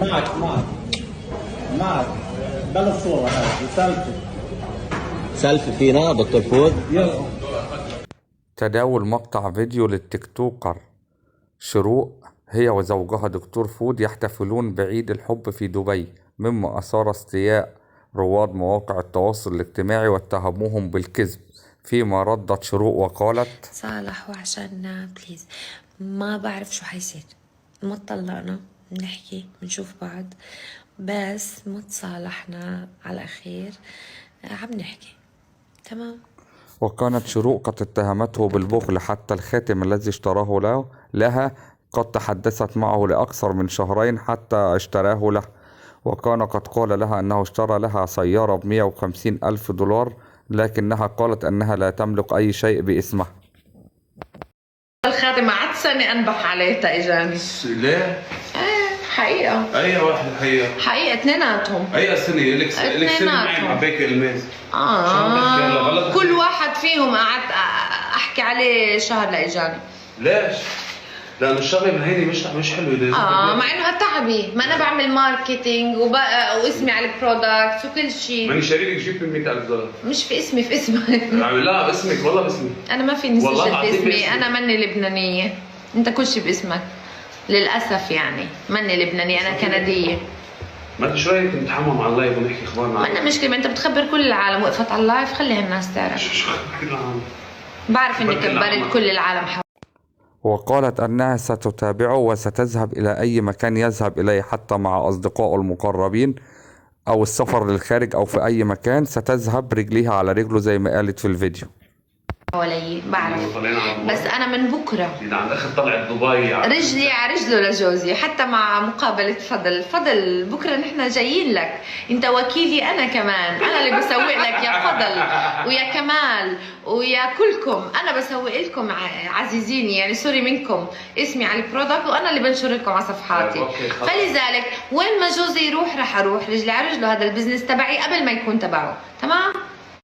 معك بلا الصورة هاي سالفة. سالفة فينا دكتور فود. يلا. تداول مقطع فيديو للتيك توكر شروق هي وزوجها دكتور فود يحتفلون بعيد الحب في دبي، مما أثار استياء رواد مواقع التواصل الاجتماعي واتهموهم بالكذب، فيما ردت شروق وقالت: صالح وعشان بليز ما بعرف شو حيصير، ما اتطلقنا بنحكي بنشوف بعض، بس ما تصالحنا على خير، عم نحكي تمام. وكانت شروق قد اتهمته بالبخل، حتى الخاتم الذي اشتراه لها قد تحدثت معه لأكثر من شهرين حتى اشتراه له، وكان قد قال لها أنه اشترى لها سيارة ب150,000 دولار، لكنها قالت أنها لا تملك أي شيء باسمها. الخاتم قعدت سنة أنبح عليه تا إجاني. ليه؟ ايه حقيقة. أي واحد حقيقة؟ حقيقة اثنيناتهم. أي سنة؟ لك سنة معي مع بيك الماس. كل واحد فيهم قعدت أحكي عليه شهر لإجاني. ليش؟ لأنه الشغلة مهيني مش حلوة. مع إنه هالتعبي، ما أنا بعمل ماركتينج واسمي على البرودكتس وكل شيء. ماني شاري لك جيب ب100,000 دولار. مش في اسمي، في اسمك. لا باسمك، والله باسمي. أنا ما فيني اسجل باسمي، أنا ماني لبنانية. أنت كل شيء باسمك. للأسف يعني ماني لبنانية، أنا كندية. ما انت شو رايك نتحمم على اللايف ونحكي اخبار معك؟ ما أنا مشكلة، ما أنت بتخبر كل العالم، وقفت على اللايف خلي هالناس تعرف. شو كل العالم؟ بعرف إني كبرت كل العالم حوالي. وقالت أنها ستتابعه وستذهب إلى أي مكان يذهب إليه، حتى مع أصدقائه المقربين أو السفر للخارج أو في أي مكان ستذهب رجليها على رجله زي ما قالت في الفيديو. حوالي بعرف، بس انا من بكره عند اخر طلعت دبي رجلي على رجله لجوزي، حتى مع مقابله فضل بكره نحن جايين لك، انت وكيلي انا كمان، انا اللي بسوق لك يا فضل ويا كمال ويا كلكم، انا بسوق لكم عزيزيني يعني سوري منكم، اسمي على البرودكت وانا اللي بنشر لكم على صفحاتي. فلذلك وين ما جوزي يروح رح اروح، رجلي على رجله، هذا البزنس تبعي قبل ما يكون تبعه، تمام؟